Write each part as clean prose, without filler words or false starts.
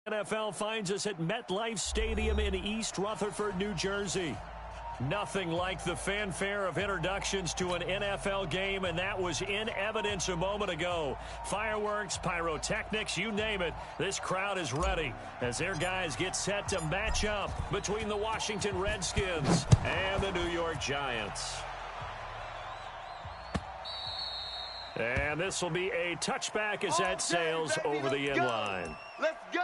NFL finds us at MetLife Stadium in East Rutherford, New Jersey. Nothing like the fanfare of introductions to an NFL game, and that was in evidence a moment ago. Fireworks, pyrotechnics, you name it. This crowd is ready as their guys get set to match up between the Washington Redskins and the New York Giants. And this will be a touchback as that sails over the end line. Let's go!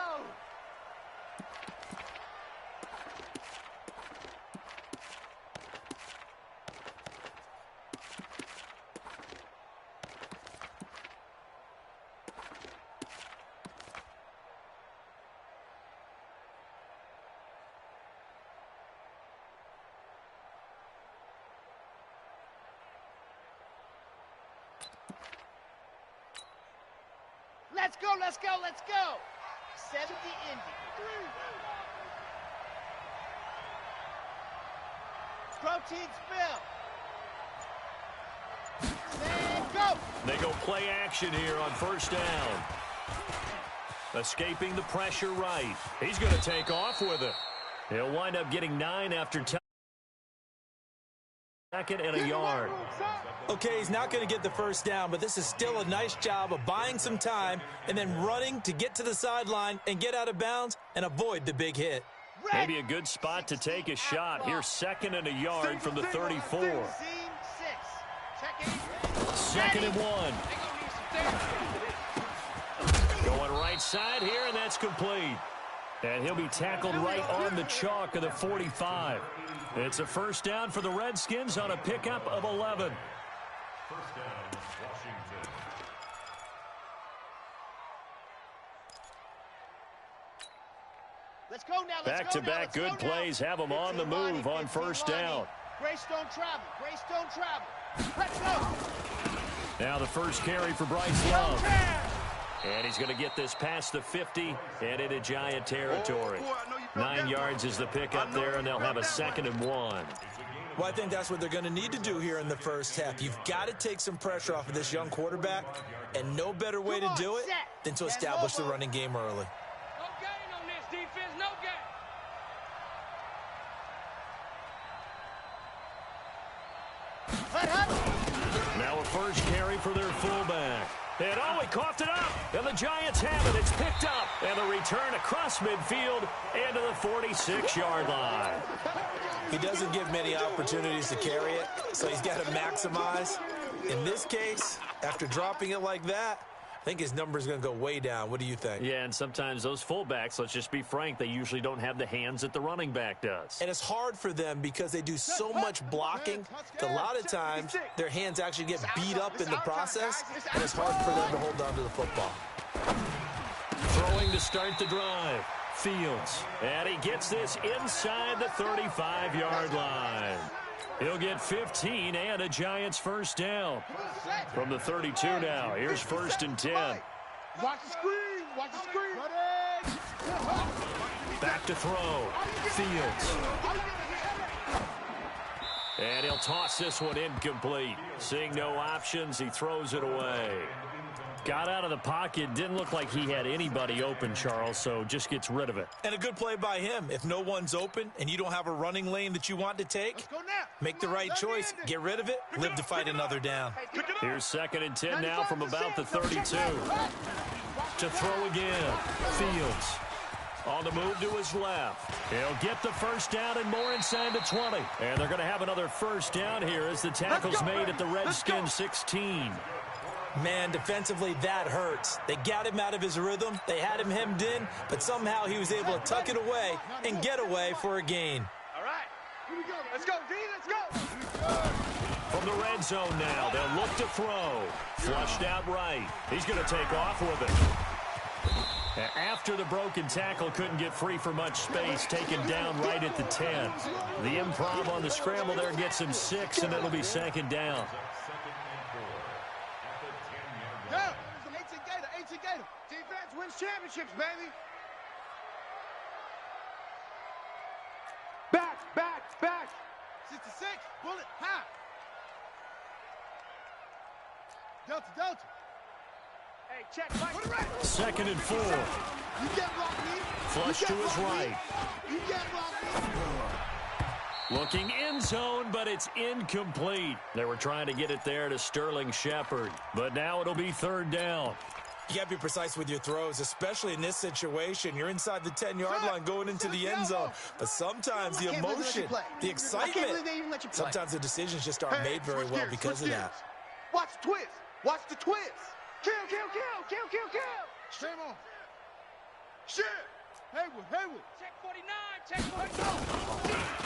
Let's go, let's go, let's go! 70 Indy. Protein spill. And go! They go play action here on first down. Escaping the pressure right. He's going to take off with it. He'll wind up getting 9 after second and a yard. Okay, he's not going to get the first down, but this is still a nice job of buying some time and then running to get to the sideline and get out of bounds and avoid the big hit. Maybe a good spot to take a shot. Here's second and a yard from the 34. Second and 1. Going right side here, and that's complete. And he'll be tackled right on the chalk of the 45. It's a first down for the Redskins on a pickup of 11. First down, Washington. Let's go now. Back-to-back good plays have them on the move on first down. Grace don't travel. Grace don't travel. Let's go. Now the first carry for Bryce Love. And he's going to get this past the 50 and into Giant territory. 9 yards is the pickup there, and they'll have a second and 1. Well, I think that's what they're going to need to do here in the first half. You've got to take some pressure off of this young quarterback, and no better way to do it than to establish the running game early. No gain on this defense, no gain. Now a first carry for their fullback. And he coughed it up, and the Giants have it. It's picked up, and the return across midfield into the 46-yard line. He doesn't give many opportunities to carry it, so he's got to maximize. In this case, after dropping it like that, I think his number is going to go way down. What do you think? Yeah, and sometimes those fullbacks, let's just be frank, they usually don't have the hands that the running back does. And it's hard for them because they do so much blocking that a lot of times their hands actually get beat up in the process, and it's hard for them to hold on to the football. Throwing to start the drive. Fields. And he gets this inside the 35-yard line. He'll get 15 and a Giants first down. From the 32 now. Here's first and 10. Watch the screen. Watch the screen. Back to throw. Fields. And he'll toss this one incomplete. Seeing no options, he throws it away. Got out of the pocket. Didn't look like he had anybody open, Charles, so just gets rid of it. And a good play by him. If no one's open and you don't have a running lane that you want to take, make the right choice. Get rid of it. Live to fight another down. Here's second and 10 now from about the 32. To throw again. Fields. On the move to his left. He'll get the first down and more inside the 20. And they're going to have another first down here as the tackle's made at the Redskins 16. Man, defensively, that hurts. They got him out of his rhythm. They had him hemmed in, but somehow he was able to tuck it away and get away for a gain. All right. Here we go. Let's go, D. Let's go. From the red zone now, they'll look to throw. Flushed out right. He's going to take off with it. After the broken tackle, couldn't get free for much space, taken down right at the 10. The improv on the scramble there gets him 6, and it'll be second down. Defense wins championships, baby. Back. 66, bullet, high. Delta. Hey, check, Mike. Second and 4. You get wrong, Flush to his right. You get wrong, Looking end zone, but it's incomplete. They were trying to get it there to Sterling Shepard, but now it'll be third down. You got to be precise with your throws, especially in this situation. You're inside the 10-yard line going into the end zone. But sometimes the emotion, the excitement, sometimes the decisions just aren't made very well because of that. Watch the twist. Watch the twist. Kill, kill, kill, kill, kill, kill. Stream on. Shit. Haywood. Check 49, check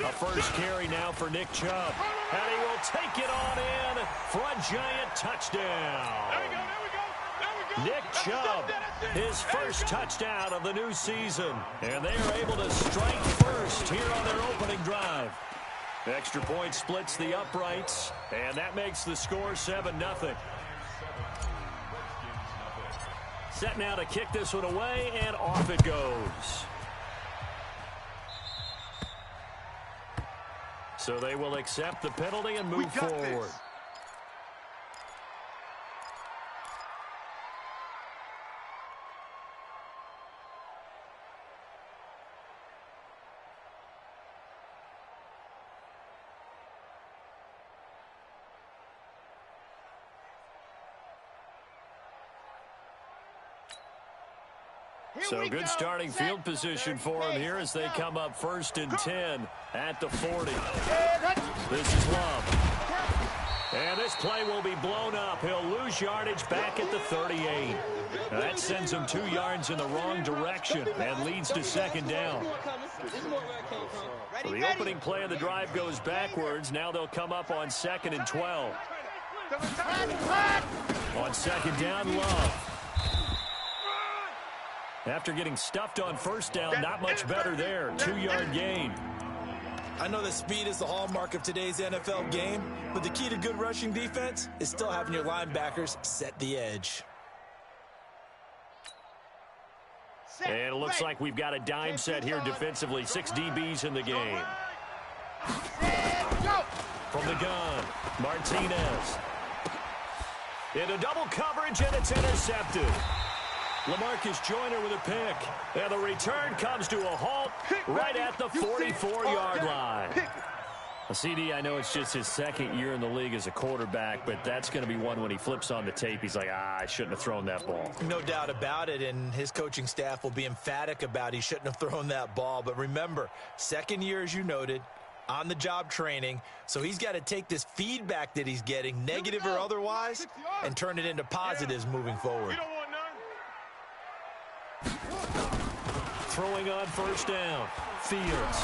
49. A first carry now for Nick Chubb. And he will take it on in for a giant touchdown. There we go. Nick Chubb, his first touchdown of the new season. And they are able to strike first here on their opening drive. Extra point splits the uprights, and that makes the score 7-0. Set now to kick this one away, and off it goes. So they will accept the penalty and move forward. So good starting field position for him here as they come up 1st and 10 at the 40. This is Love. And this play will be blown up. He'll lose yardage back at the 38. Now that sends him 2 yards in the wrong direction and leads to second down. So the opening play of the drive goes backwards. Now they'll come up on 2nd and 12. On second down, Love. After getting stuffed on first down, not much better there. 2-yard gain. I know that speed is the hallmark of today's NFL game, but the key to good rushing defense is still having your linebackers set the edge. And it looks like we've got a dime set here defensively. 6 DBs in the game. From the gun, Martinez. Into double coverage, and it's intercepted. LaMarcus Joyner with a pick. And the return comes to a halt right at the 44-yard line. CD, I know it's just his second year in the league as a quarterback, but that's going to be one when he flips on the tape. He's like, I shouldn't have thrown that ball. No doubt about it, and his coaching staff will be emphatic about he shouldn't have thrown that ball. But remember, second year, as you noted, on-the-job training, so he's got to take this feedback that he's getting, negative or otherwise, and turn it into positives moving forward. Throwing on first down. Fields.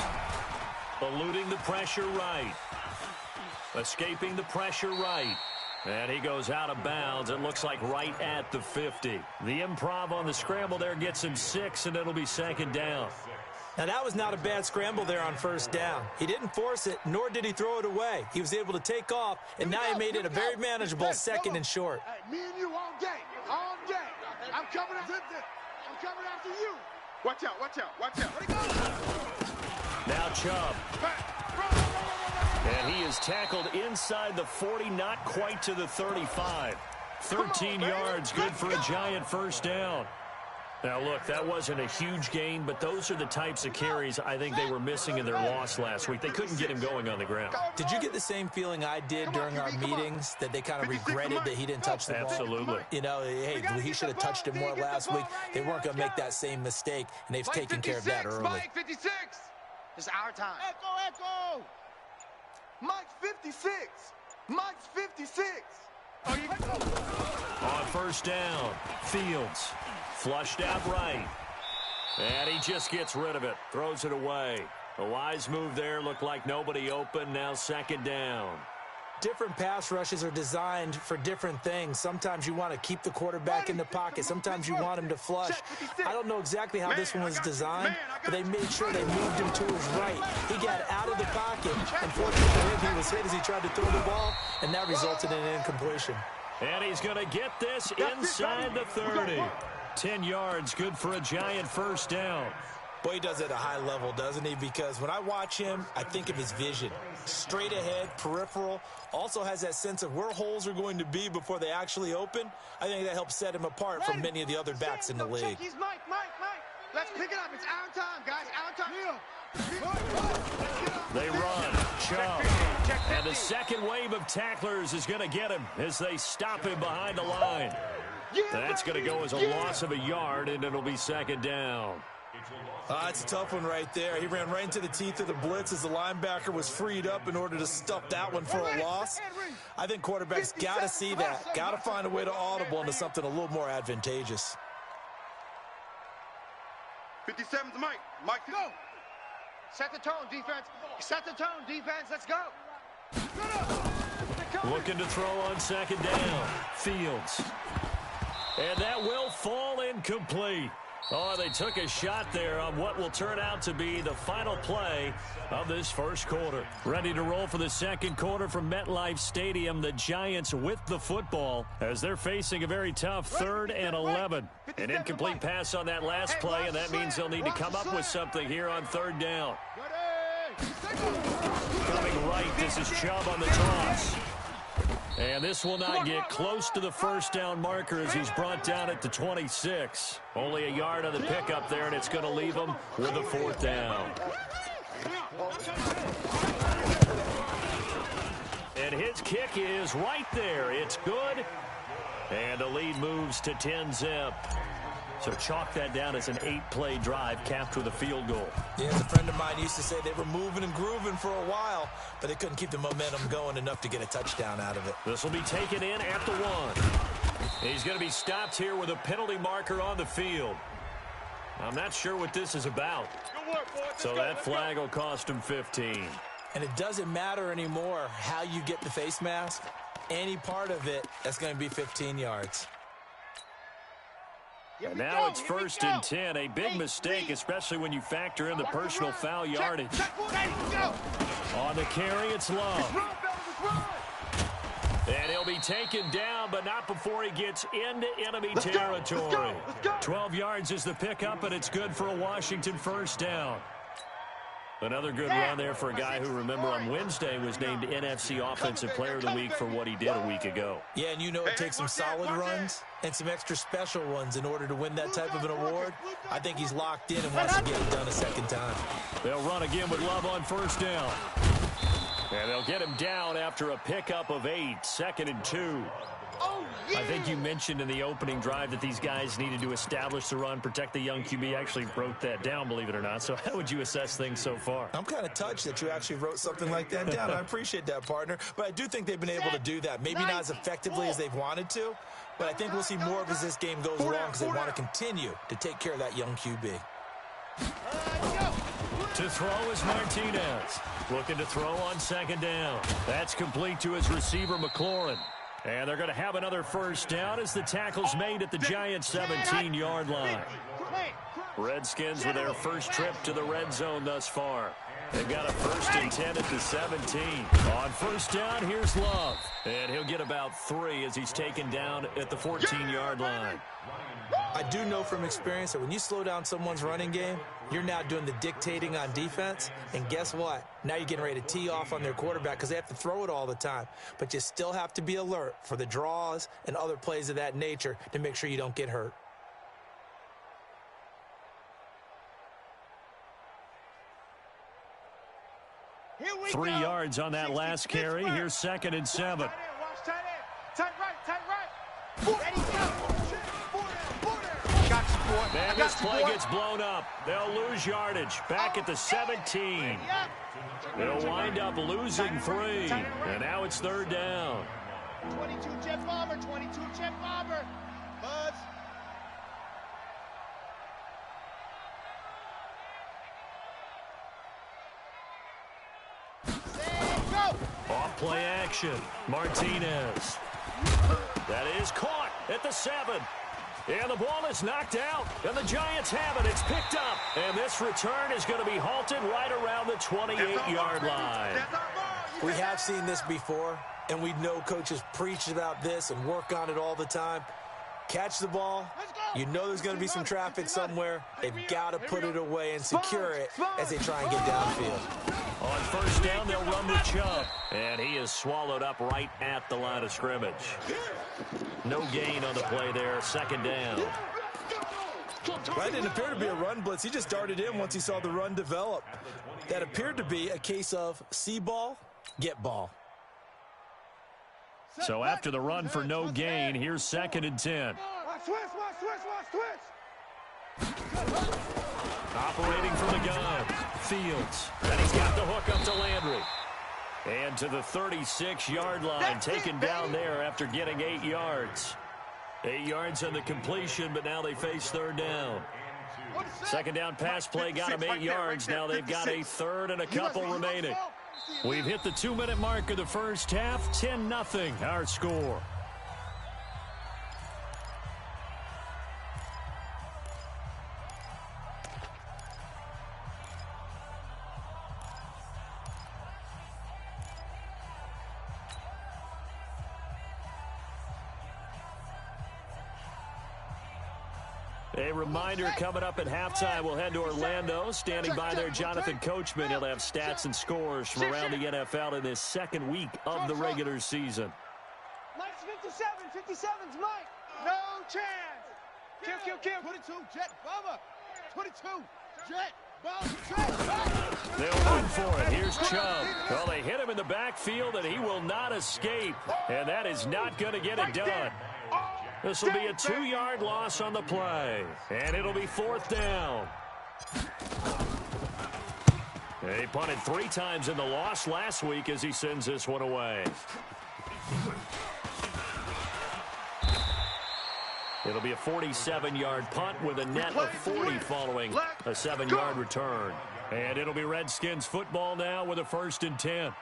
Eluding the pressure right. Escaping the pressure right. And he goes out of bounds. It looks like right at the 50. The improv on the scramble there gets him 6, and it'll be second down. Now, that was not a bad scramble there on first down. He didn't force it, nor did he throw it away. He was able to take off, and now he made it a very manageable 2nd and short. Hey, me and you all day. All day. I'm coming after you. Watch out. Where'd he go? Now Chubb. And he is tackled inside the 40, not quite to the 35. 13 yards, good for a giant first down. Now, look, that wasn't a huge gain, but those are the types of carries I think they were missing in their loss last week. They couldn't get him going on the ground. Did you get the same feeling I did during our meetings, that they kind of regretted that he didn't touch the ball? Absolutely. You know, hey, he should have touched it more last week. They weren't going to make that same mistake, and they've taken care of that early. Mike 56. It's our time. Echo. Mike's 56. Mike's 56. Oh, you go. On first down, Fields. Flushed out right. And he just gets rid of it. Throws it away. A wise move there. Looked like nobody open. Now second down. Different pass rushes are designed for different things. Sometimes you want to keep the quarterback in the pocket. Sometimes you want him to flush. I don't know exactly how this one was designed, but they made sure they moved him to his right. He got out of the pocket. Unfortunately for him, he was hit as he tried to throw the ball, and that resulted in an incompletion. And he's going to get this inside the 30. 10 yards, good for a giant first down. Boy, he does it at a high level, doesn't he? Because when I watch him, I think of his vision. Straight ahead, peripheral, also has that sense of where holes are going to be before they actually open. I think that helps set him apart from many of the other backs in the league. Mike. Let's pick it up. It's our time, guys. Our time. They run. Chubb. And the second wave of tacklers is going to get him as they stop him behind the line. That's going to go as a loss of a yard, and it'll be second down. It's a tough one right there. He ran right into the teeth of the blitz as the linebacker was freed up in order to stuff that one for a loss. I think quarterbacks got to see that. Got to find a way to audible into something a little more advantageous. 57's Mike. Mike, go. Set the tone, defense. Set the tone, defense. Let's go. Looking to throw on second down. Fields. And that will fall incomplete. Oh, they took a shot there on what will turn out to be the final play of this first quarter. Ready to roll for the second quarter from MetLife Stadium. The Giants with the football as they're facing a very tough 3rd and 11. An incomplete pass on that last play, and that means they'll need to come up with something here on 3rd down. Coming right, this is Chubb on the toss. And this will not get close to the first down marker as he's brought down at the 26. Only a yard on the pickup there, and it's going to leave him with a 4th down. And his kick is right there. It's good. And the lead moves to 10-zip. So chalk that down as an 8-play drive capped with a field goal. Yeah, as a friend of mine used to say, they were moving and grooving for a while, but they couldn't keep the momentum going enough to get a touchdown out of it. This will be taken in at the 1. He's going to be stopped here with a penalty marker on the field. I'm not sure what this is about. So that flag will cost him 15. And it doesn't matter anymore how you get the face mask. Any part of it, that's going to be 15 yards. And now it's 1st and 10. A big mistake, especially when you factor in the personal foul yardage. On the carry, it's Love. And he'll be taken down, but not before he gets into enemy territory. 12 yards is the pickup, and it's good for a Washington 1st down. Another good run there for a guy who, remember, on Wednesday was named NFC Offensive Player of the Week for what he did a week ago. Yeah, and you know it takes some solid runs and some extra special ones in order to win that type of an award. I think he's locked in and wants to get it done a second time. They'll run again with Love on 1st down. And they'll get him down after a pickup of 8, 2nd and 2. I think you mentioned in the opening drive that these guys needed to establish the run, protect the young QB. Actually wrote that down, believe it or not. So how would you assess things so far? I'm kind of touched that you actually wrote something like that down. I appreciate that, partner. But I do think they've been able to do that. Maybe not as effectively as they've wanted to, but I think we'll see more of as this game goes along because they want to continue to take care of that young QB. To throw is Martinez. Looking to throw on 2nd down. That's complete to his receiver, McLaurin. And they're going to have another 1st down as the tackle's made at the Giants' 17-yard line. Redskins with their first trip to the red zone thus far. They've got a 1st and 10 at the 17. On 1st down, here's Love. And he'll get about 3 as he's taken down at the 14-yard line. I do know from experience that when you slow down someone's running game, you're now doing the dictating on defense. And guess what? Now you're getting ready to tee off on their quarterback because they have to throw it all the time. But you still have to be alert for the draws and other plays of that nature to make sure you don't get hurt. Three yards on that last carry. Here's 2nd and 7. Tight right. And this play gets blown up. They'll lose yardage. Back at the 17. They'll wind up losing 3. And now it's 3rd down. 22 Jet Bomber. 22 Jet Bomber. Buds. Off play action. Martinez. That is caught at the 7. And the ball is knocked out. And the Giants have it. It's picked up. And this return is going to be halted right around the 28-yard line. We have seen this before, and we know coaches preach about this and work on it all the time. Catch the ball. You know there's going to be some traffic somewhere. They've got to put it away and secure it as they try and get downfield. On first down, they'll run with Chubb. And he is swallowed up right at the line of scrimmage. No gain on the play there. Second down. That didn't appear to be a run blitz. He just darted in once he saw the run develop. That appeared to be a case of see ball, get ball. So after the run for no gain, here's 2nd and 10. Switch. Operating from the gun, Fields. And he's got the hook up to Landry. And to the 36-yard line, taken down there after getting 8 yards. 8 yards on the completion, but now they face third down. Second down pass play got them 8 yards. Now they've got a third and a couple remaining. We've hit the 2-minute mark of the first half. 10-0 our score. A reminder coming up at halftime, we'll head to Orlando. Standing by there, Jonathan Coachman. He'll have stats and scores from around the NFL in this second week of the regular season. Mike's 57. 57's Mike. No chance. Kill. 22, jet, bomber. 22, jet, bomber. They'll run for it. Here's Chubb. Well, they hit him in the backfield, and he will not escape. And that is not going to get it done. This will be a 2-yard loss on the play. And it'll be 4th down. He punted 3 times in the loss last week as he sends this one away. It'll be a 47-yard punt with a net of 40 following a 7-yard return. And it'll be Redskins football now with a 1st and 10.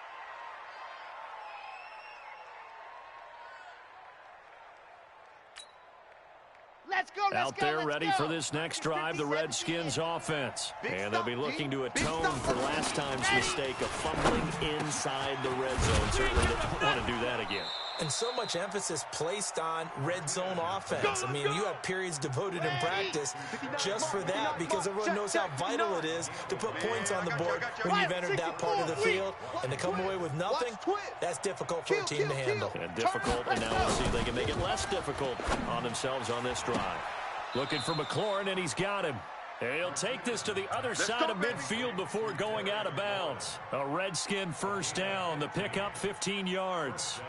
Out there ready for this next drive, the Redskins offense. And they'll be looking to atone for last time's mistake of fumbling inside the red zone. Certainly they don't want to do that again. And so much emphasis placed on red zone offense. I mean, you have periods devoted in practice just for that because everyone knows how vital it is to put points on the board when you've entered that part of the field. And to come away with nothing, that's difficult for a team to handle. And difficult, and now we'll see if they can make it less difficult on themselves on this drive. Looking for McLaurin, and he's got him. And he'll take this to the other side of midfield before going out of bounds. A Redskin first down. The pickup 15 yards.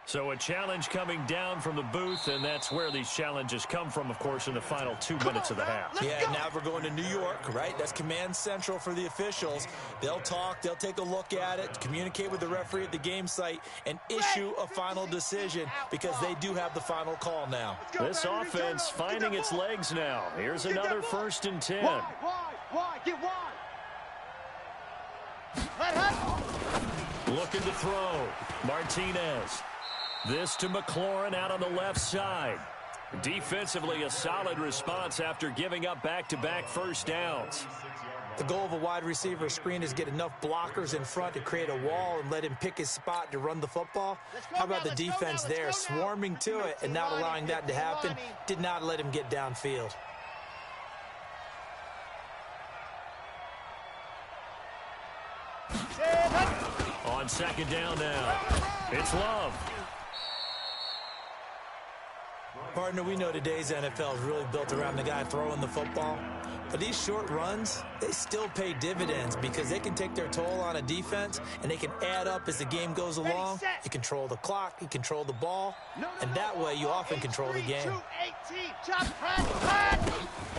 So a challenge coming down from the booth, and that's where these challenges come from, of course, in the final 2 minutes of the half. Yeah, now we're going to New York, right? That's command central for the officials. They'll talk, they'll take a look at it, communicate with the referee at the game site, and issue a final decision because they do have the final call now. This offense finding its legs now. Here's another 1st and 10. Why? Get wide. Looking to throw. Martinez. This to McLaurin out on the left side. Defensively, a solid response after giving up back-to-back first downs. The goal of a wide receiver screen is get enough blockers in front to create a wall and let him pick his spot to run the football. How about the defense there, swarming to it and not allowing that to happen? Did not let him get downfield. On 2nd down now, it's Love. Partner, we know today's NFL is really built around the guy throwing the football. But these short runs, they still pay dividends because they can take their toll on a defense and they can add up as the game goes along. You control the clock, you control the ball, and that way you often control the game.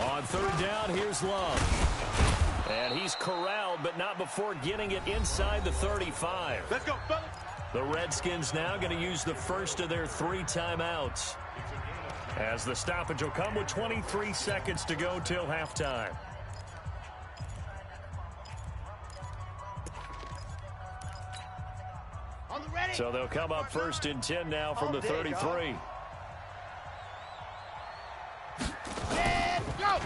On 3rd down, here's Love. And he's corralled, but not before getting it inside the 35. Let's go, fellas. The Redskins now going to use the first of their 3 timeouts, as the stoppage will come with 23 seconds to go till halftime. So they'll come up 1st and 10 now from the 33.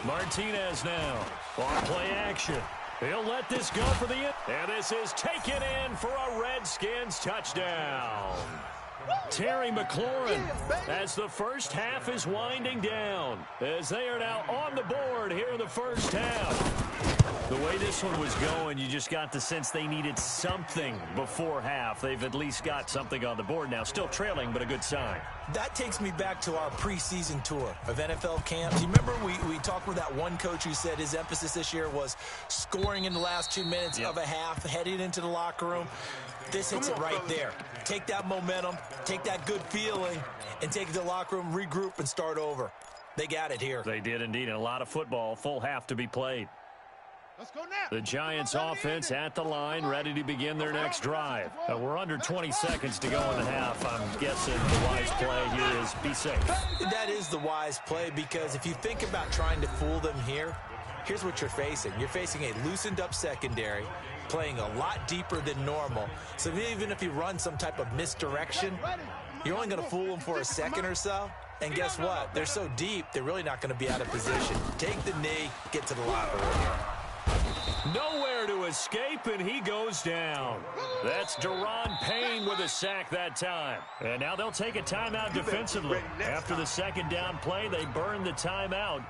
Martinez now on play action. He'll let this go for the end. And this is taken in for a Redskins touchdown. Terry McLaurin as the first half is winding down, as they are now on the board here in the first half. The way this one was going, you just got the sense they needed something before half. They've at least got something on the board now. Still trailing, but a good sign. That takes me back to our preseason tour of NFL camps. You remember we talked with that one coach who said his emphasis this year was scoring in the last 2 minutes of a half, heading into the locker room. This hits it right there. Take that momentum, take that good feeling, and take it to the locker room, regroup, and start over. They got it here. They did indeed. And a lot of football, full half to be played. Let's go now. The Giants offense at the line, ready to begin their next drive. We're under 20 seconds to go in the half. I'm guessing the wise play here is be safe. That is the wise play, because if you think about trying to fool them here, here's what you're facing. You're facing a loosened up secondary, playing a lot deeper than normal. So even if you run some type of misdirection, you're only going to fool them for a second or so. And guess what? They're so deep, they're really not going to be out of position. Take the knee, get to the locker room. Nowhere to escape, and he goes down. That's Deron Payne with a sack that time. And now they'll take a timeout defensively. After the second down play, they burn the timeout,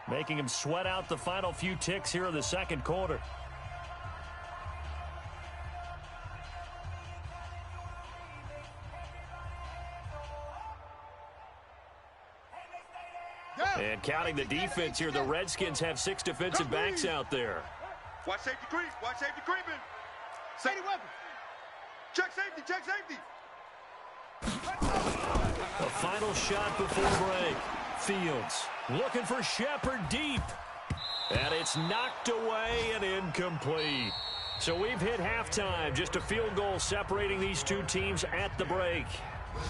making him sweat out the final few ticks here in the second quarter. And counting the defense here, the Redskins have 6 defensive backs out there. Watch safety creep. Watch safety creeping. Safety weapon. Check safety. Check safety. A final shot before break. Fields looking for Shepard deep. And it's knocked away and incomplete. So we've hit halftime. Just a field goal separating these two teams at the break.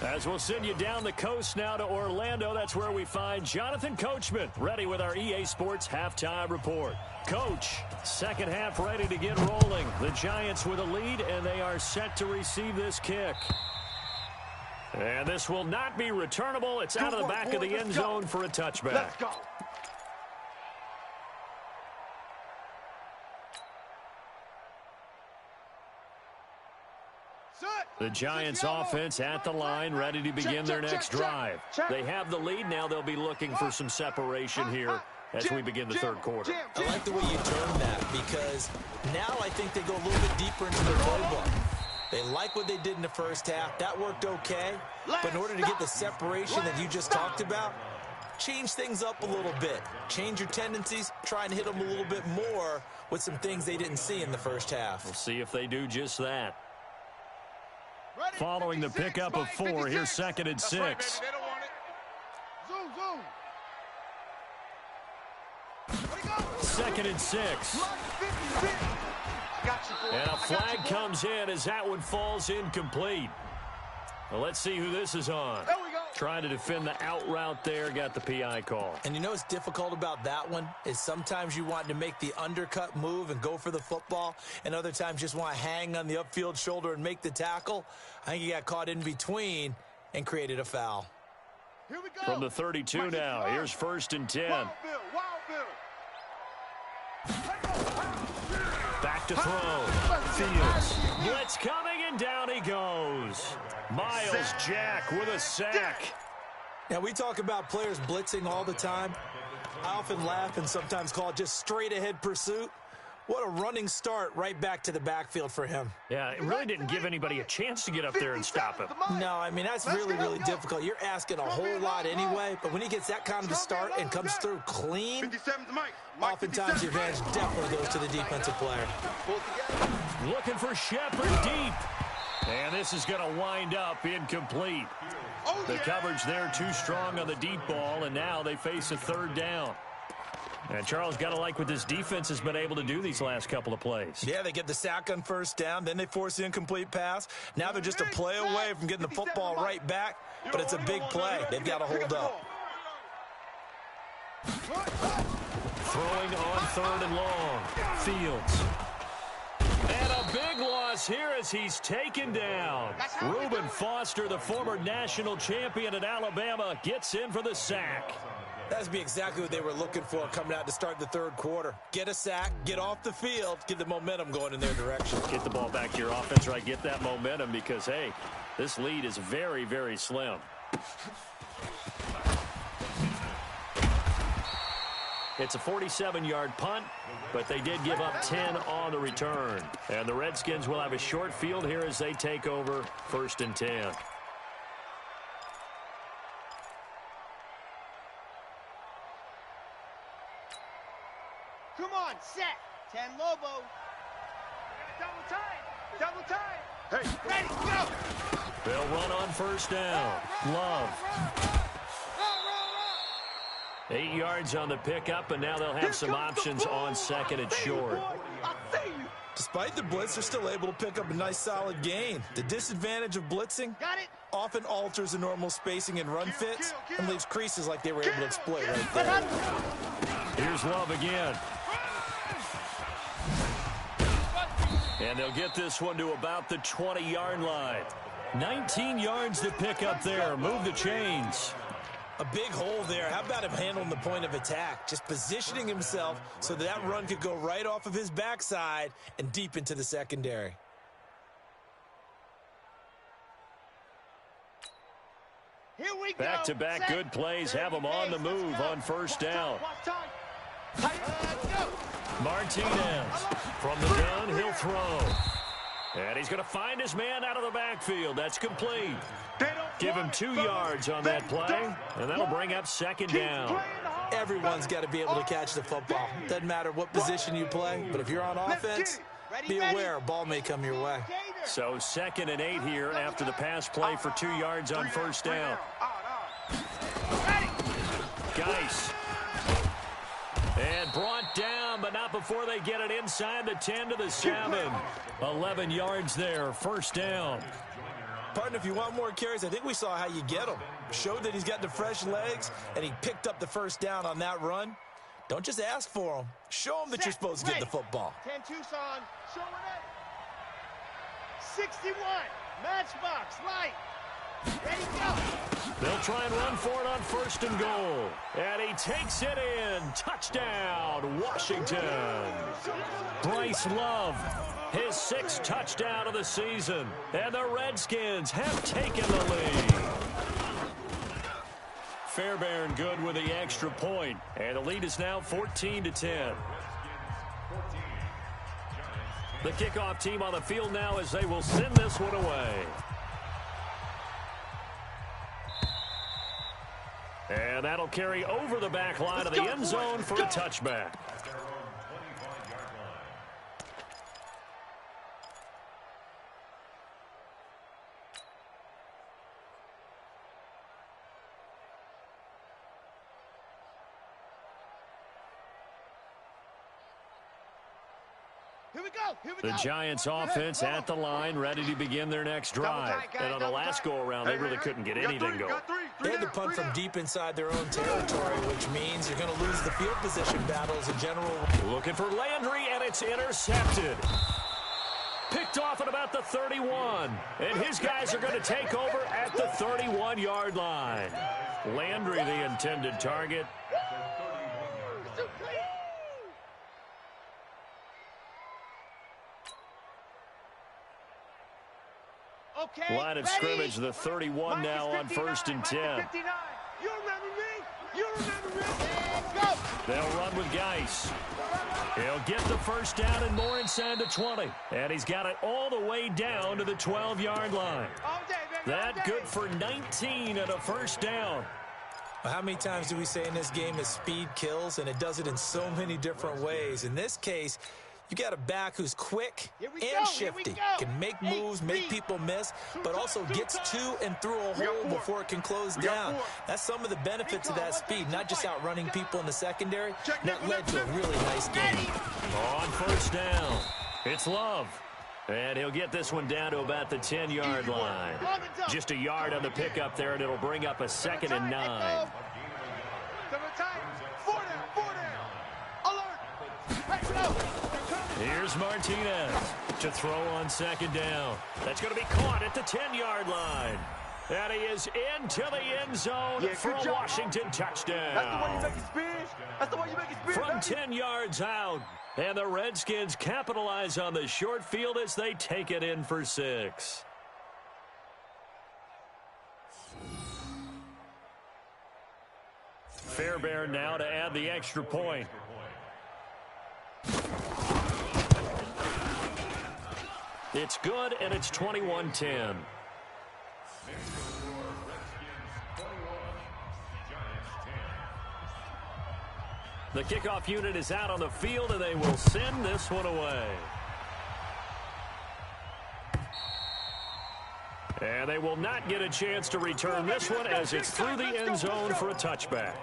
As we'll send you down the coast now to Orlando, that's where we find Jonathan Coachman, ready with our EA Sports Halftime Report. Coach, second half ready to get rolling. The Giants with a lead, and they are set to receive this kick. And this will not be returnable. It's out of the back of the end zone for a touchback. Let's go. The Giants offense at the line, ready to begin their next drive. They have the lead. Now they'll be looking for some separation here as we begin the third quarter. I like the way you term that, because now I think they go a little bit deeper into their playbook. They like what they did in the first half. That worked okay. But in order to get the separation that you just talked about, change things up a little bit. Change your tendencies. Try and hit them a little bit more with some things they didn't see in the first half. We'll see if they do just that. Following the pickup of 4, here's 2nd and 6. Second and 6. And a flag comes in as that one falls incomplete. Well, let's see who this is on. Trying to defend the out route there, got the PI call. And you know what's difficult about that one is sometimes you want to make the undercut move and go for the football, and other times just want to hang on the upfield shoulder and make the tackle. I think he got caught in between and created a foul. Here we go. From the 32 now, here's 1st and 10. Back to throw. Fields. Blitz coming, and down he goes. Miles Jack with a sack. Now, we talk about players blitzing all the time. I often laugh and sometimes call it just straight-ahead pursuit. What a running start right back to the backfield for him. Yeah, it really didn't give anybody a chance to get up there and stop him. No, I mean, that's really, really difficult. You're asking a whole lot anyway, but when he gets that kind of a start and comes through clean, oftentimes the advantage definitely goes to the defensive player. Looking for Shepard deep. And this is going to wind up incomplete. The coverage there too strong on the deep ball, and now they face a 3rd down. And Charles, got to like what this defense has been able to do these last couple of plays. Yeah, they get the sack on 1st down, then they force the incomplete pass. Now they're just a play away from getting the football right back, but it's a big play. They've got to hold up. Throwing on 3rd and long. Fields. And a big loss here as he's taken down. Reuben Foster, the former national champion at Alabama, gets in for the sack. That'd be exactly what they were looking for coming out to start the third quarter. Get a sack, get off the field, get the momentum going in their direction. Get the ball back to your offense, right? Get that momentum because, hey, this lead is very, very slim. It's a 47-yard punt, but they did give up 10 on the return. And the Redskins will have a short field here as they take over 1st and 10. Come on, set. 10 Lobo. Double time. Double time. Hey, Ready, go. They'll run on 1st down. Love. 8 yards on the pickup, and now they'll have some options on 2nd and short. Despite the blitz, they're still able to pick up a nice solid gain. The disadvantage of blitzing Got it. often alters the normal spacing and run fits and leaves creases like they were able to exploit right there. Here's Love again. And they'll get this one to about the 20-yard line. 19 yards to pick up there. Move the chains. A big hole there. How about him handling the point of attack? Just positioning himself so that run could go right off of his backside and deep into the secondary. Here we go. Back-to-back good plays have them on the move on 1st down. Martinez from the gun, he'll throw. And he's going to find his man out of the backfield. That's complete. Give him 2 yards on that play, and that'll bring up 2nd down. Everyone's got to be able to catch the football. Doesn't matter what position you play, but if you're on offense, be aware a ball may come your way. So 2nd and 8 here after the pass play for 2 yards on 1st down. Geis. And brought down, but not before they get it inside the 10 to the 7. 11 yards there, 1st down. Partner, if you want more carries, I think we saw how you get them. Showed that he's got the fresh legs, and he picked up the 1st down on that run. Don't just ask for them. Show them that you're supposed to get the football. 10 Tucson, showing it. 61, matchbox, light. Ready, go. They'll try and run for it on 1st and goal. And he takes it in. Touchdown, Washington. Bryce Love, his 6th touchdown of the season. And the Redskins have taken the lead. Fairbairn good with the extra point. And the lead is now 14-10. The kickoff team on the field now as they will send this one away. And that'll carry over the back line of the end zone for a touchback. The Giants offense at the line, ready to begin their next drive. And on the last go-around, they really couldn't get anything going. They had to punt from deep inside their own territory, which means you're going to lose the field position battles in general. Looking for Landry, and it's intercepted. Picked off at about the 31. And his guys are going to take over at the 31-yard line. Landry, the intended target. Okay, line of scrimmage, the 31 now on 1st and 10. You remember me? You remember me? Let's go. They'll run with Geis. He'll get the 1st down and more inside the 20. And he's got it all the way down to the 12-yard line. All day, baby, that good for 19 and a 1st down. Well, how many times do we say in this game that speed kills, and it does it in so many different ways? In this case, you got a back who's quick and shifty, can make moves, make people miss, but also gets to and through a hole before it can close down. That's some of the benefits of that speed, not just outrunning people in the secondary. That led to a really nice game. On 1st down, it's Love. And he'll get this one down to about the 10-yard line. Just a yard on the pickup there, and it'll bring up a 2nd and 9. Here's Martinez to throw on 2nd down. That's going to be caught at the 10-yard line. And he is into the end zone for a Washington touchdown. That's the way you make it spin. That's the way you make it spin. From 10 yards out. And the Redskins capitalize on the short field as they take it in for 6. Fairbairn now to add the extra point. It's good, and it's 21-10. The kickoff unit is out on the field, and they will send this one away. And they will not get a chance to return this one as it's through the end zone for a touchback.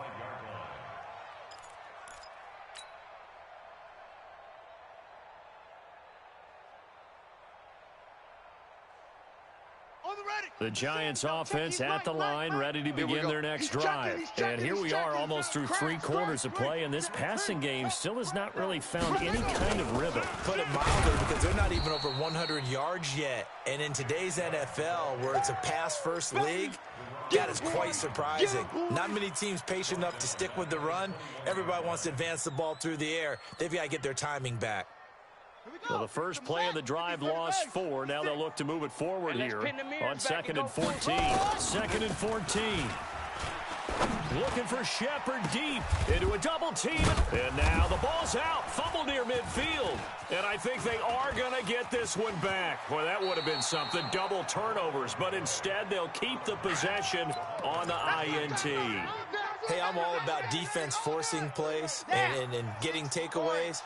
The Giants offense at the line, ready to begin their next drive. And here we are almost through 3 quarters of play, and this passing game still has not really found any kind of rhythm. Put it mildly, because they're not even over 100 yards yet. And in today's NFL, where it's a pass-first league, that is quite surprising. Not many teams patient enough to stick with the run. Everybody wants to advance the ball through the air. They've got to get their timing back. Well, the first play of the drive lost 4. Now they'll look to move it forward here on 2nd and 14. 2nd and 14. Looking for Shepard deep into a double team. And now the ball's out. Fumble near midfield. And I think they are going to get this one back. Boy, that would have been something. Double turnovers. But instead, they'll keep the possession on the INT. Hey, I'm all about defense forcing plays and getting takeaways.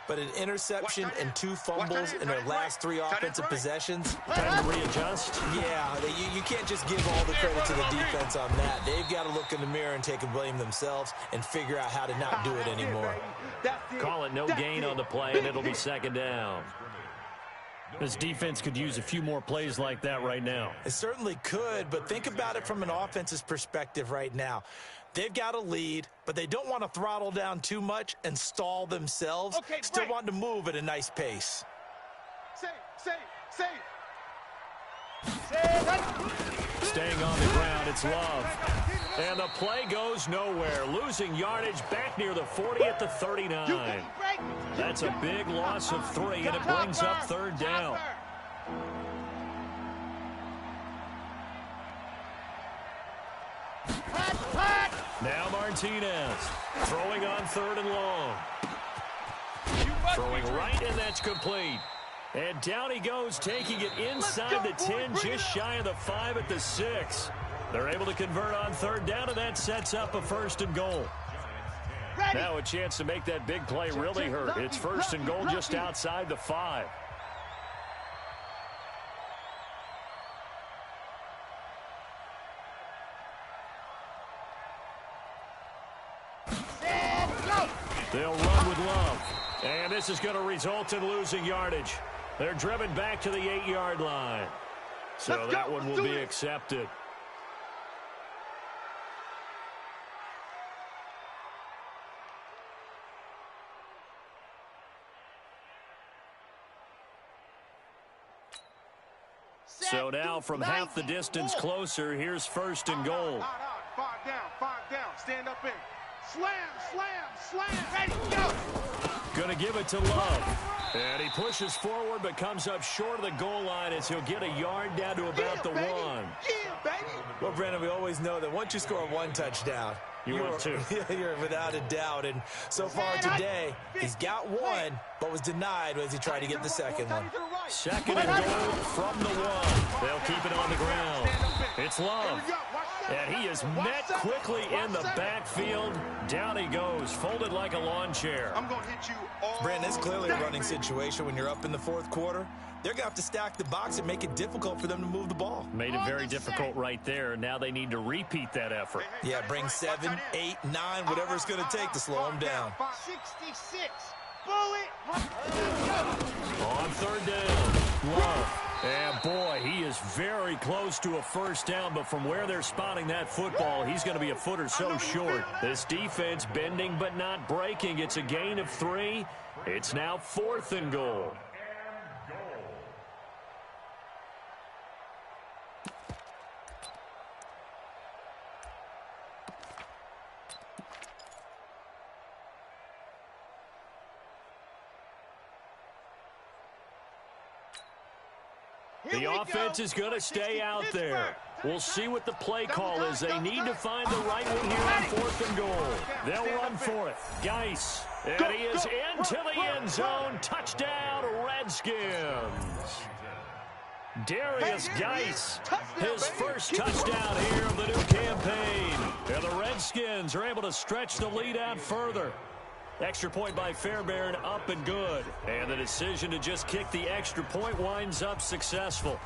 But an interception and 2 fumbles in their last 3 offensive possessions. Time to readjust. Yeah, you can't just give all the credit to the defense on that. They've got to look in the mirror and take a blame themselves and figure out how to not do it anymore. Call it no gain on the play, and it'll be 2nd down. This defense could use a few more plays like that right now. It certainly could, but think about it from an offense's perspective right now. They've got a lead, but they don't want to throttle down too much and stall themselves. Still want to move at a nice pace. Staying on the ground, it's Love. And the play goes nowhere. Losing yardage back near the 40 at the 39. That's a big loss of 3, and it brings up 3rd down. Now Martinez throwing on 3rd and long. Throwing right, and that's complete. And down he goes, taking it inside the 10, just shy of the 5 at the 6. They're able to convert on 3rd down, and that sets up a 1st and goal. Now a chance to make that big play really hurt. It's 1st and goal just outside the 5. They'll run with Love. And this is going to result in losing yardage. They're driven back to the 8-yard line. So that one will be accepted. So now from half the distance closer, here's 1st and goal. 5 down, stand up in. Slam, ready, go. Going to give it to Love. And he pushes forward but comes up short of the goal line as he'll get a yard down to about the 1. Yeah, baby. Well, Brandon, we always know that once you score 1 touchdown, you're 2. You're without a doubt. And so far today, he's got 1, but was denied as he tried to get the 2nd one. 2nd and goal from the 1. They'll keep it on the ground. It's Love. And he is met quickly in the backfield. Down he goes, folded like a lawn chair. I'm going to hit you all. Brandon, it's clearly a running situation when you're up in the 4th quarter. They're going to have to stack the box and make it difficult for them to move the ball. Made it very difficult right there. Now they need to repeat that effort. Yeah, bring 7, 8, 9, whatever it's going to take to slow them down. 66. Bullet. On 3rd down, Love. And boy, he is very close to a 1st down, but from where they're spotting that football, he's going to be a foot or so short. This defense bending but not breaking. It's a gain of 3. It's now 4th and goal. The offense is going to stay out there. We'll see what the play call is. They need to find the right one here on 4th and goal. They'll run for it. Geis. And he is into the end zone. Touchdown, Redskins. Darius Geis, his first touchdown here of the new campaign. And the Redskins are able to stretch the lead out further. Extra point by Fairbairn, up and good. And the decision to just kick the extra point winds up successful.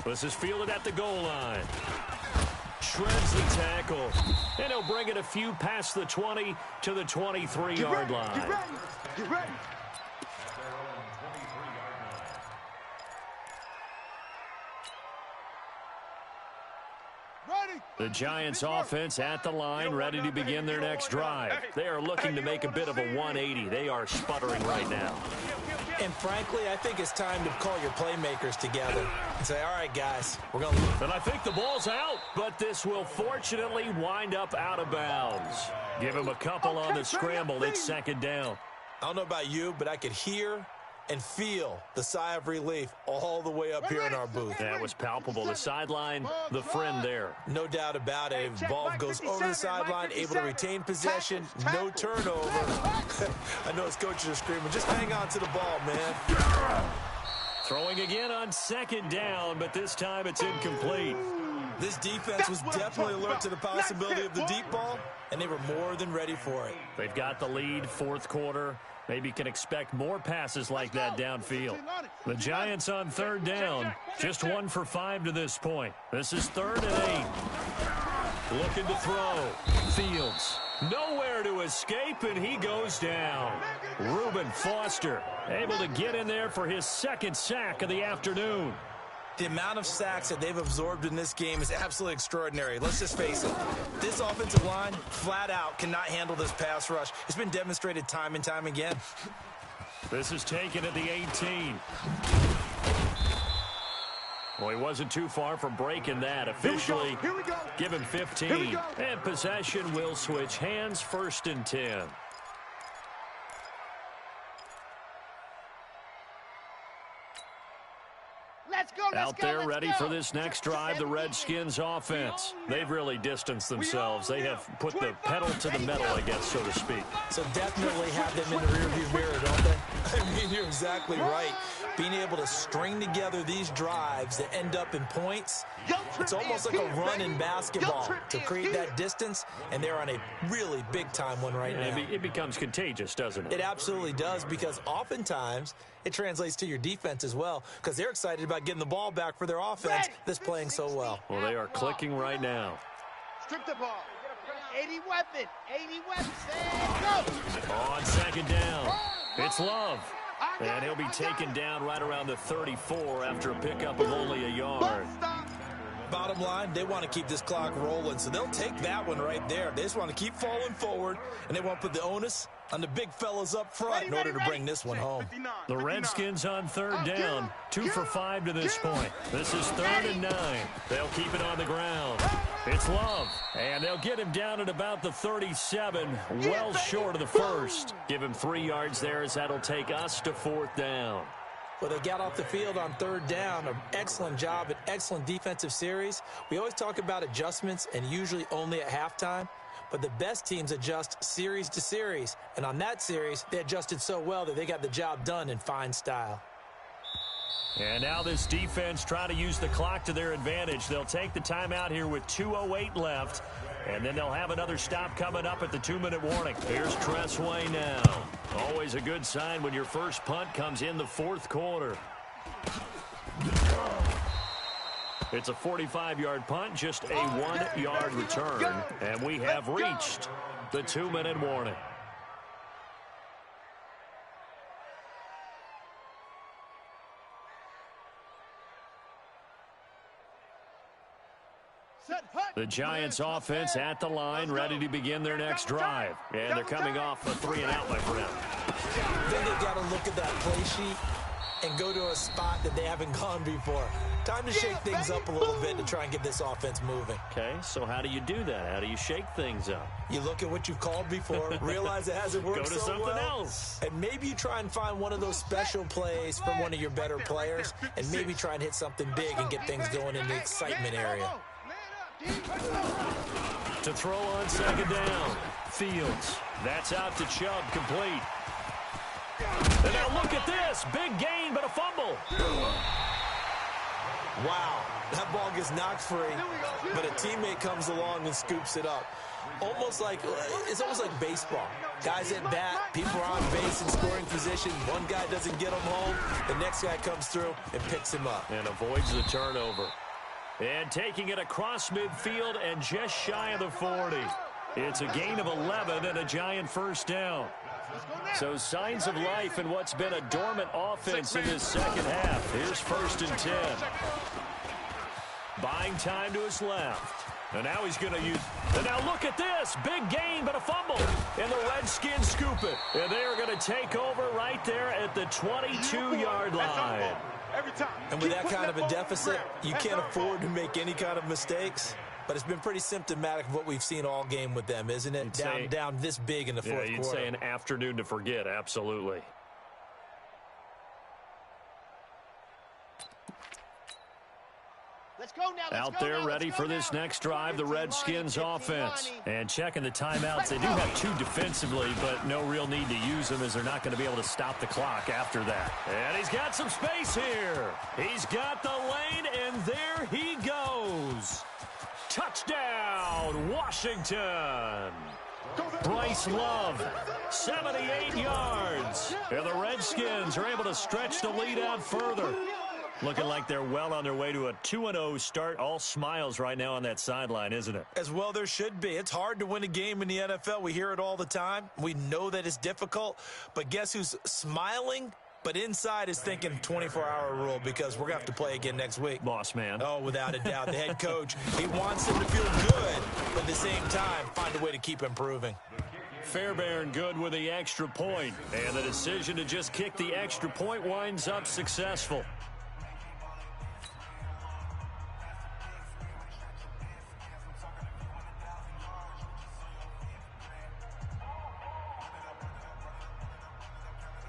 This is fielded at the goal line. Shreds the tackle. And he'll bring it a few past the 20 to the 23-yard line. Get ready. Get ready. The Giants offense at the line, ready to begin their next drive. They are looking to make a bit of a 180. They are sputtering right now. And frankly, I think it's time to call your playmakers together and say, all right, guys, we're going to... And I think the ball's out, but this will fortunately wind up out of bounds. Give him a couple on the scramble. It's 2nd down. I don't know about you, but I could hear and feel the sigh of relief all the way up here in our booth. That was palpable. The sideline, the friend there. No doubt about it. If the ball goes over the sideline, able to retain possession, no turnover. I know his coaches are screaming, just hang on to the ball, man. Throwing again on 2nd down, but this time it's incomplete. This defense was definitely alert to the possibility of the deep ball, and they were more than ready for it. They've got the lead, 4th quarter. Maybe can expect more passes like that downfield. The Giants on 3rd down, just 1 for 5 to this point. This is 3rd and 8. Looking to throw. Fields. Nowhere to escape, and he goes down. Reuben Foster able to get in there for his 2nd sack of the afternoon. The amount of sacks that they've absorbed in this game is absolutely extraordinary. Let's just face it. This offensive line, flat out, cannot handle this pass rush. It's been demonstrated time and time again. This is taken at the 18. Well, he wasn't too far from breaking that. Officially, give him 15. And possession will switch hands, 1st and 10. Out there ready for this next drive, the Redskins offense. They've really distanced themselves. They have put the pedal to the metal, I guess, so to speak. So definitely have them in the rearview mirror, don't they? I mean, you're exactly right. Being able to string together these drives that end up in points, it's almost like a run in basketball to create that distance, and they're on a really big-time one right now. It becomes contagious, doesn't it? It absolutely does, because oftentimes it translates to your defense as well, because they're excited about getting the ball back for their offense that's playing so well. Well, they are clicking right now. Strip the ball. 80 weapon. 80 weapon. Go. On 2nd down, it's Love. And he'll be taken down right around the 34 after a pickup of only a yard. Bottom line, they want to keep this clock rolling, so they'll take that one right there. They just want to keep falling forward, and they want to put the onus on the big fellas up front in order to bring this one home. The Redskins on 3rd down, 2 for 5 to this point. This is 3rd and 9. They'll keep it on the ground. It's Love, and they'll get him down at about the 37, well short of the 1st. Give him 3 yards there, as that'll take us to 4th down. Well, they got off the field on 3rd down. An excellent job, an excellent defensive series. We always talk about adjustments, and usually only at halftime. But the best teams adjust series to series. And on that series, they adjusted so well that they got the job done in fine style. And now this defense trying to use the clock to their advantage. They'll take the timeout here with 2:08 left. And then they'll have another stop coming up at the 2-minute warning. Here's Tressway now. Always a good sign when your first punt comes in the 4th quarter. It's a 45-yard punt, just a 1-yard return. And we have reached the 2-minute warning. The Giants offense at the line, ready to begin their next drive. And they're coming off a 3-and-out, my friend. Then they've got to look at that play sheet and go to a spot that they haven't gone before. Time to shake things up a little bit to try and get this offense moving. Okay, so how do you do that? How do you shake things up? You look at what you've called before, realize it hasn't worked so well. Go to something else. And maybe you try and find one of those special plays from one of your better players, and maybe try and hit something big and get things going in the excitement area. To throw on second down. Fields. That's out to Chubb, complete. And now look at this. Big gain, but a fumble. Wow, that ball gets knocked free, but a teammate comes along and scoops it up. It's almost like baseball. Guys at bat, people are on base in scoring position. One guy doesn't get him home. The next guy comes through and picks him up. And avoids the turnover. And taking it across midfield and just shy of the 40. It's a gain of 11 and a giant first down. So signs of life in what's been a dormant offense in this second half. Here's 1st and 10. Buying time to his left. And now he's going to use... And now look at this. Big gain, but a fumble. And the Redskins scoop it. And they are going to take over right there at the 22-yard line. And with that kind of a deficit, you can't afford to make any kind of mistakes. But it's been pretty symptomatic of what we've seen all game with them, isn't it? Down this big in the fourth quarter. You'd say an afternoon to forget, absolutely. Let's go now. Out there ready for this next drive, the Redskins offense. And checking the timeouts. They do have 2 defensively, but no real need to use them as they're not going to be able to stop the clock after that. And he's got some space here. He's got the lane, and there he goes. Touchdown, Washington. Bryce Love, 78 yards. And the Redskins are able to stretch the lead out further. Looking like they're well on their way to a 2-0 start. All smiles right now on that sideline, isn't it? As well there should be. It's hard to win a game in the NFL. We hear it all the time. We know that it's difficult. But guess who's smiling? But inside is thinking 24-hour rule because we're going to have to play again next week. Boss man. Oh, without a doubt. The head coach, he wants them to feel good, but at the same time, find a way to keep improving. Fairbairn good with the extra point. And the decision to just kick the extra point winds up successful.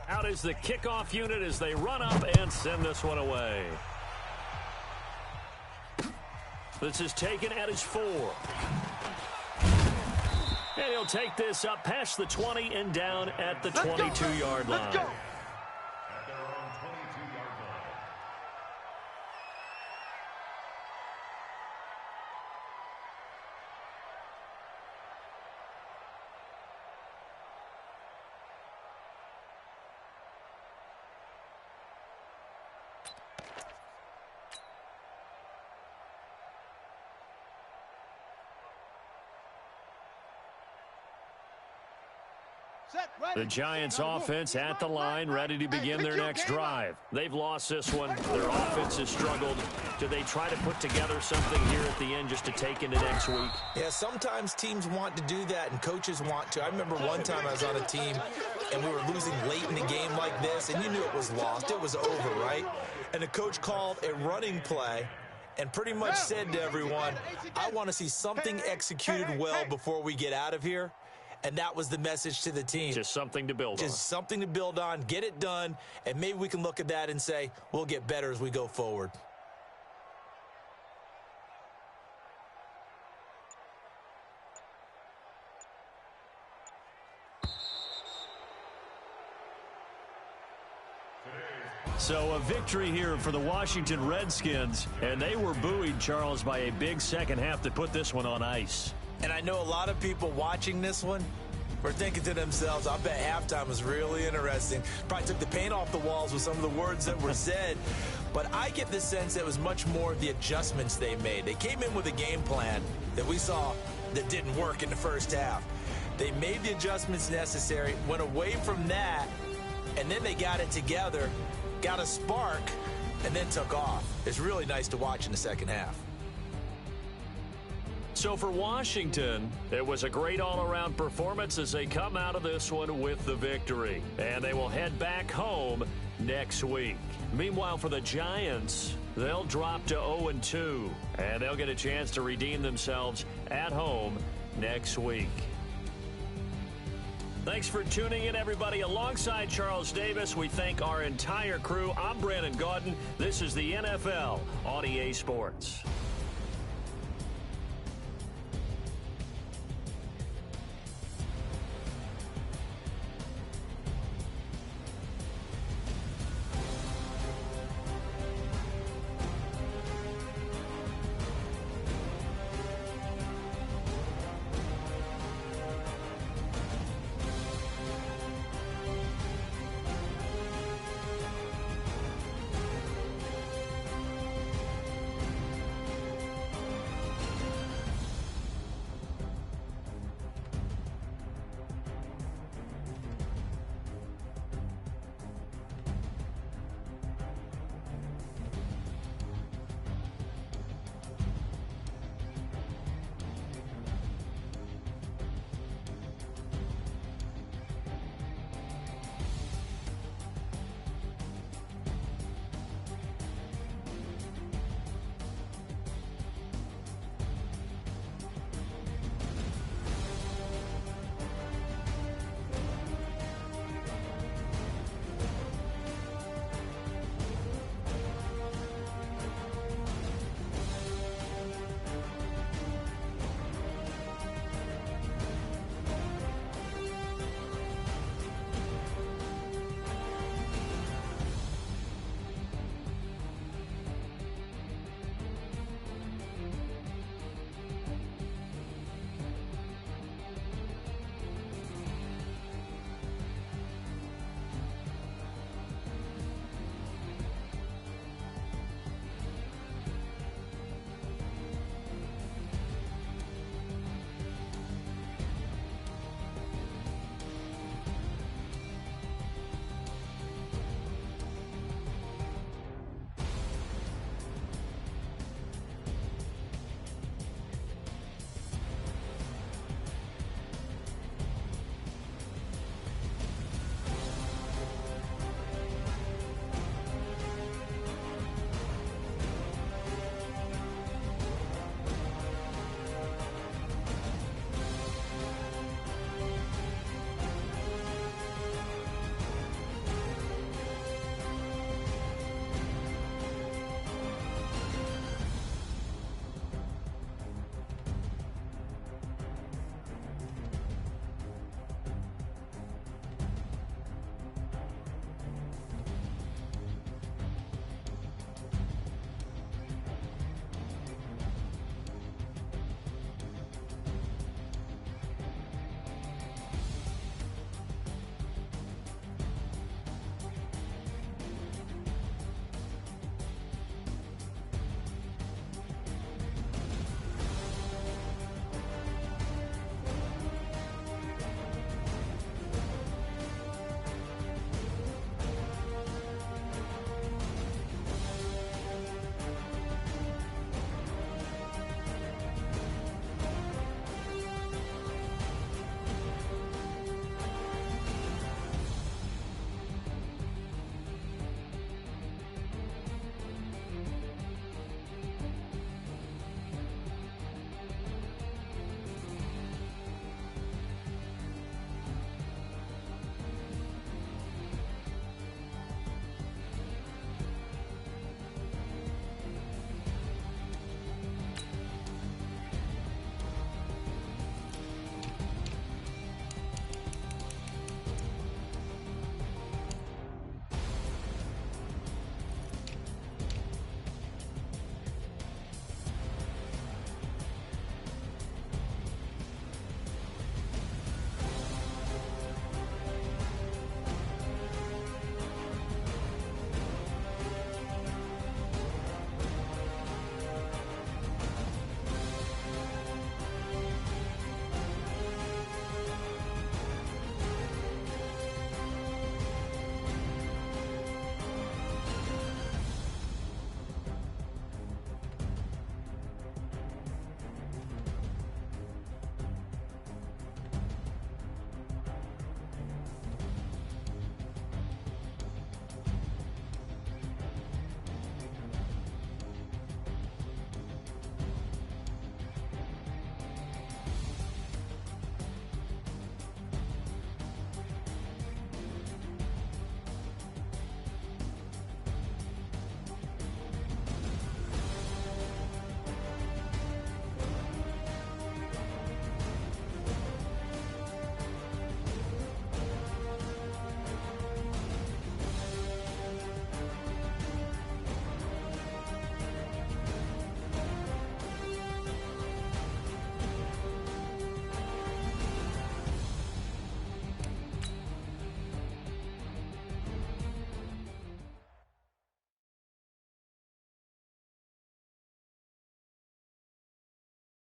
Out is the kickoff unit as they run up and send this one away. This is taken at his 4. And he'll take this up past the 20 and down at the 22-yard line. Let's go. The Giants offense at the line, ready to begin their next drive. They've lost this one. Their offense has struggled. Do they try to put together something here at the end just to take into next week? Yeah, sometimes teams want to do that and coaches want to. I remember one time I was on a team and we were losing late in the game like this, and you knew it was lost. It was over, right? And the coach called a running play and pretty much said to everyone, I want to see something executed well before we get out of here. And that was the message to the team. Just something to build on. Just something to build on, get it done, and maybe we can look at that and say, we'll get better as we go forward. So a victory here for the Washington Redskins, and they were buoyed, Charles, by a big second half that put this one on ice. And I know a lot of people watching this one were thinking to themselves, I bet halftime was really interesting. Probably took the paint off the walls with some of the words that were said. But I get the sense that it was much more of the adjustments they made. They came in with a game plan that we saw that didn't work in the first half. They made the adjustments necessary, went away from that, and then they got it together, got a spark, and then took off. It's really nice to watch in the second half. So for Washington, it was a great all-around performance as they come out of this one with the victory. And they will head back home next week. Meanwhile, for the Giants, They'll drop to 0-2, and they'll get a chance to redeem themselves at home next week. Thanks for tuning in, everybody. Alongside Charles Davis, we thank our entire crew. I'm Brandon Gaudin. This is the NFL on EA Sports.